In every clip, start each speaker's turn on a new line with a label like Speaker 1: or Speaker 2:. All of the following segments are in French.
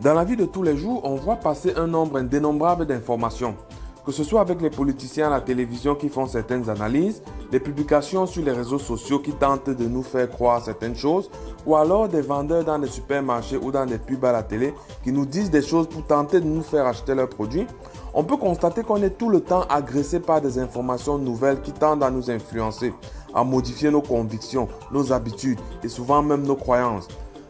Speaker 1: Dans la vie de tous les jours, on voit passer un nombre indénombrable d'informations. Que ce soit avec les politiciens à la télévision qui font certaines analyses, les publications sur les réseaux sociaux qui tentent de nous faire croire certaines choses, ou alors des vendeurs dans des supermarchés ou dans des pubs à la télé qui nous disent des choses pour tenter de nous faire acheter leurs produits, on peut constater qu'on est tout le temps agressé par des informations nouvelles qui tendent à nous influencer, à modifier nos convictions, nos habitudes et souvent même nos croyances.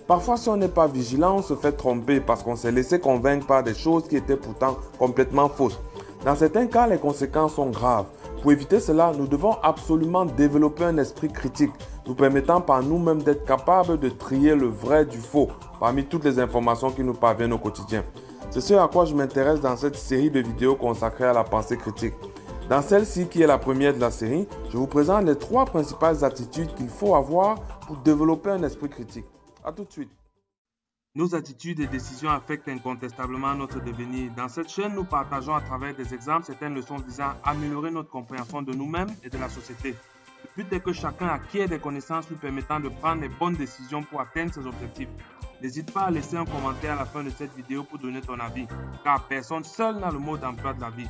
Speaker 1: Parfois, si on n'est pas vigilant, on se fait tromper parce qu'on s'est laissé convaincre par des choses qui étaient pourtant complètement fausses. Dans certains cas, les conséquences sont graves. Pour éviter cela, nous devons absolument développer un esprit critique, nous permettant par nous-mêmes d'être capables de trier le vrai du faux parmi toutes les informations qui nous parviennent au quotidien. C'est ce à quoi je m'intéresse dans cette série de vidéos consacrée à la pensée critique. Dans celle-ci, qui est la première de la série, je vous présente les 3 principales attitudes qu'il faut avoir pour développer un esprit critique. A tout de suite. Nos attitudes et décisions affectent incontestablement notre devenir. Dans cette chaîne, nous partageons à travers des exemples certaines leçons visant à améliorer notre compréhension de nous-mêmes et de la société. Le but est que chacun acquiert des connaissances lui permettant de prendre les bonnes décisions pour atteindre ses objectifs. N'hésite pas à laisser un commentaire à la fin de cette vidéo pour donner ton avis, car personne seul n'a le mot d'emploi de la vie.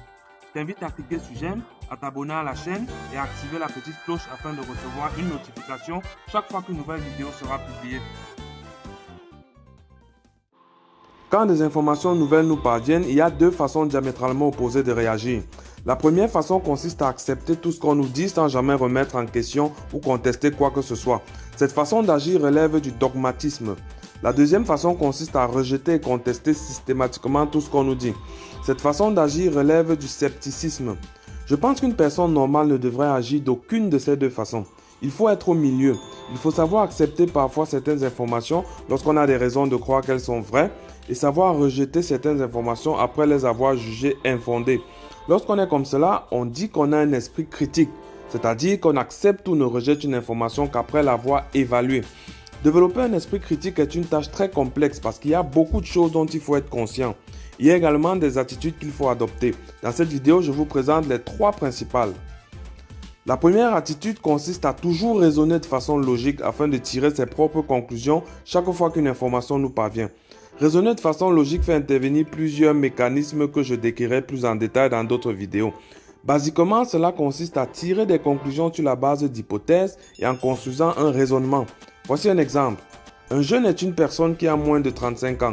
Speaker 1: Je t'invite à cliquer sur j'aime, à t'abonner à la chaîne et à activer la petite cloche afin de recevoir une notification chaque fois qu'une nouvelle vidéo sera publiée. Quand des informations nouvelles nous parviennent, il y a 2 façons diamétralement opposées de réagir. La première façon consiste à accepter tout ce qu'on nous dit sans jamais remettre en question ou contester quoi que ce soit. Cette façon d'agir relève du dogmatisme. La deuxième façon consiste à rejeter et contester systématiquement tout ce qu'on nous dit. Cette façon d'agir relève du scepticisme. Je pense qu'une personne normale ne devrait agir d'aucune de ces 2 façons. Il faut être au milieu. Il faut savoir accepter parfois certaines informations lorsqu'on a des raisons de croire qu'elles sont vraies et savoir rejeter certaines informations après les avoir jugées infondées. Lorsqu'on est comme cela, on dit qu'on a un esprit critique, c'est-à-dire qu'on accepte ou ne rejette une information qu'après l'avoir évaluée. Développer un esprit critique est une tâche très complexe parce qu'il y a beaucoup de choses dont il faut être conscient. Il y a également des attitudes qu'il faut adopter. Dans cette vidéo, je vous présente les 3 principales. La première attitude consiste à toujours raisonner de façon logique afin de tirer ses propres conclusions chaque fois qu'une information nous parvient. Raisonner de façon logique fait intervenir plusieurs mécanismes que je décrirai plus en détail dans d'autres vidéos. Basiquement, cela consiste à tirer des conclusions sur la base d'hypothèses et en construisant un raisonnement. Voici un exemple. Un jeune est une personne qui a moins de 35 ans.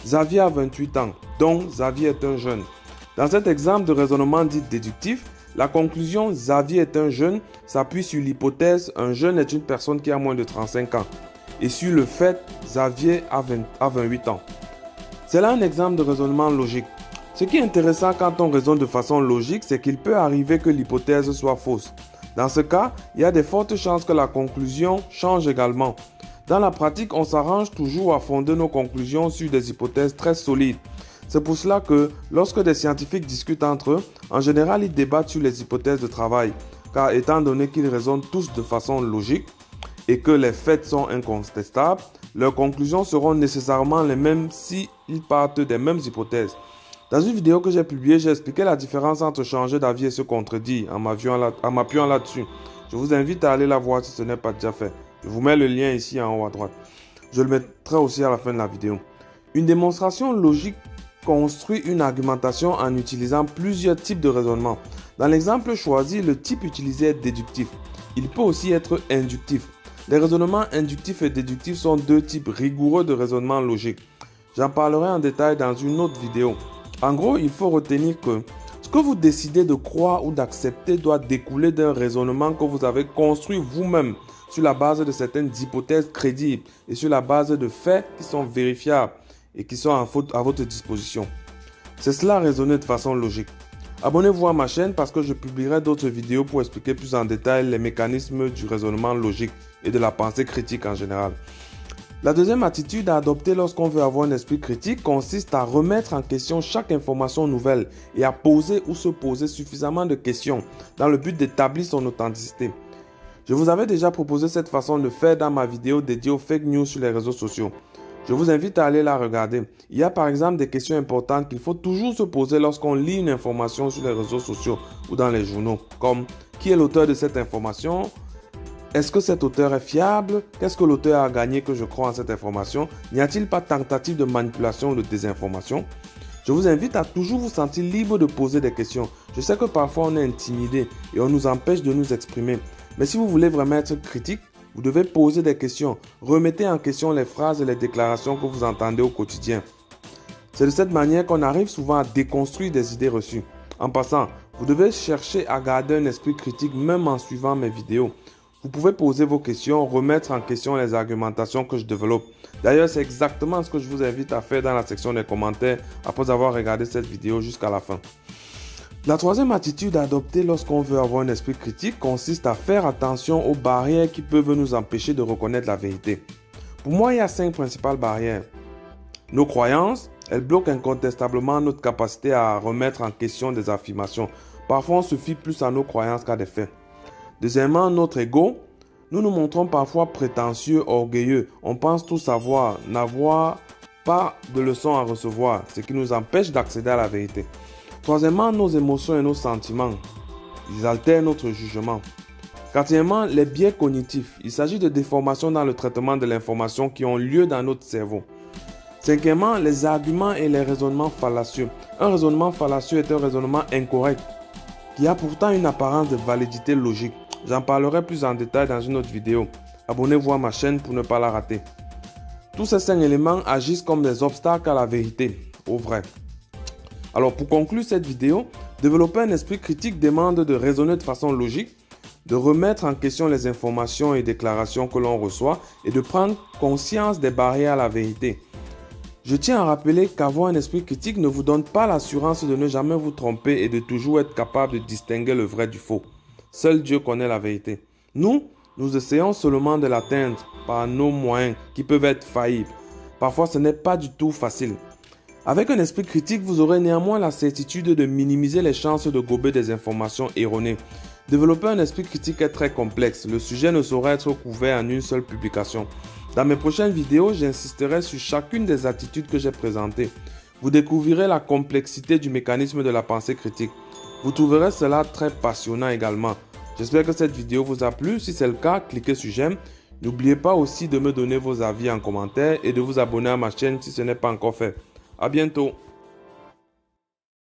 Speaker 1: Xavier a 28 ans, donc Xavier est un jeune. Dans cet exemple de raisonnement dit déductif, la conclusion Xavier est un jeune s'appuie sur l'hypothèse un jeune est une personne qui a moins de 35 ans et sur le fait Xavier a 28 ans. C'est là un exemple de raisonnement logique. Ce qui est intéressant quand on raisonne de façon logique, c'est qu'il peut arriver que l'hypothèse soit fausse. Dans ce cas, il y a de fortes chances que la conclusion change également. Dans la pratique, on s'arrange toujours à fonder nos conclusions sur des hypothèses très solides. C'est pour cela que lorsque des scientifiques discutent entre eux, en général ils débattent sur les hypothèses de travail, car étant donné qu'ils raisonnent tous de façon logique et que les faits sont incontestables, leurs conclusions seront nécessairement les mêmes s'ils partent des mêmes hypothèses. Dans une vidéo que j'ai publiée, j'ai expliqué la différence entre changer d'avis et se contredire en m'appuyant là-dessus. Je vous invite à aller la voir si ce n'est pas déjà fait. Je vous mets le lien ici en haut à droite. Je le mettrai aussi à la fin de la vidéo. Une démonstration logique construit une argumentation en utilisant plusieurs types de raisonnement. Dans l'exemple choisi, le type utilisé est déductif. Il peut aussi être inductif. Les raisonnements inductifs et déductifs sont 2 types rigoureux de raisonnement logique. J'en parlerai en détail dans une autre vidéo. En gros, il faut retenir que ce que vous décidez de croire ou d'accepter doit découler d'un raisonnement que vous avez construit vous-même sur la base de certaines hypothèses crédibles et sur la base de faits qui sont vérifiables et qui sont à votre disposition. C'est cela raisonner de façon logique. Abonnez-vous à ma chaîne parce que je publierai d'autres vidéos pour expliquer plus en détail les mécanismes du raisonnement logique et de la pensée critique en général. La deuxième attitude à adopter lorsqu'on veut avoir un esprit critique consiste à remettre en question chaque information nouvelle et à poser ou se poser suffisamment de questions dans le but d'établir son authenticité. Je vous avais déjà proposé cette façon de faire dans ma vidéo dédiée aux fake news sur les réseaux sociaux. Je vous invite à aller la regarder. Il y a par exemple des questions importantes qu'il faut toujours se poser lorsqu'on lit une information sur les réseaux sociaux ou dans les journaux, comme qui est l'auteur de cette information, Est-ce que cet auteur est fiable? Qu'est-ce que l'auteur a gagné que je crois en cette information? N'y a-t-il pas de tentative de manipulation ou de désinformation? Je vous invite à toujours vous sentir libre de poser des questions. Je sais que parfois on est intimidé et on nous empêche de nous exprimer. Mais si vous voulez vraiment être critique, vous devez poser des questions. Remettez en question les phrases et les déclarations que vous entendez au quotidien. C'est de cette manière qu'on arrive souvent à déconstruire des idées reçues. En passant, vous devez chercher à garder un esprit critique même en suivant mes vidéos. Vous pouvez poser vos questions, remettre en question les argumentations que je développe. D'ailleurs, c'est exactement ce que je vous invite à faire dans la section des commentaires après avoir regardé cette vidéo jusqu'à la fin. La troisième attitude à adopter lorsqu'on veut avoir un esprit critique consiste à faire attention aux barrières qui peuvent nous empêcher de reconnaître la vérité. Pour moi, il y a 5 principales barrières. Nos croyances, elles bloquent incontestablement notre capacité à remettre en question des affirmations. Parfois, on se fie plus à nos croyances qu'à des faits. Deuxièmement, notre ego. Nous nous montrons parfois prétentieux, orgueilleux. On pense tout savoir, n'avoir pas de leçons à recevoir, ce qui nous empêche d'accéder à la vérité. Troisièmement, nos émotions et nos sentiments. Ils altèrent notre jugement. Quatrièmement, les biais cognitifs. Il s'agit de déformations dans le traitement de l'information qui ont lieu dans notre cerveau. Cinquièmement, les arguments et les raisonnements fallacieux. Un raisonnement fallacieux est un raisonnement incorrect qui a pourtant une apparence de validité logique. J'en parlerai plus en détail dans une autre vidéo. Abonnez-vous à ma chaîne pour ne pas la rater. Tous ces 5 éléments agissent comme des obstacles à la vérité, au vrai. Alors pour conclure cette vidéo, développer un esprit critique demande de raisonner de façon logique, de remettre en question les informations et déclarations que l'on reçoit et de prendre conscience des barrières à la vérité. Je tiens à rappeler qu'avoir un esprit critique ne vous donne pas l'assurance de ne jamais vous tromper et de toujours être capable de distinguer le vrai du faux. Seul Dieu connaît la vérité. Nous essayons seulement de l'atteindre par nos moyens qui peuvent être faillibles. Parfois, ce n'est pas du tout facile. Avec un esprit critique, vous aurez néanmoins la certitude de minimiser les chances de gober des informations erronées. Développer un esprit critique est très complexe. Le sujet ne saurait être couvert en une seule publication. Dans mes prochaines vidéos, j'insisterai sur chacune des attitudes que j'ai présentées. Vous découvrirez la complexité du mécanisme de la pensée critique. Vous trouverez cela très passionnant également. J'espère que cette vidéo vous a plu. Si c'est le cas, cliquez sur j'aime. N'oubliez pas aussi de me donner vos avis en commentaire et de vous abonner à ma chaîne si ce n'est pas encore fait. À bientôt.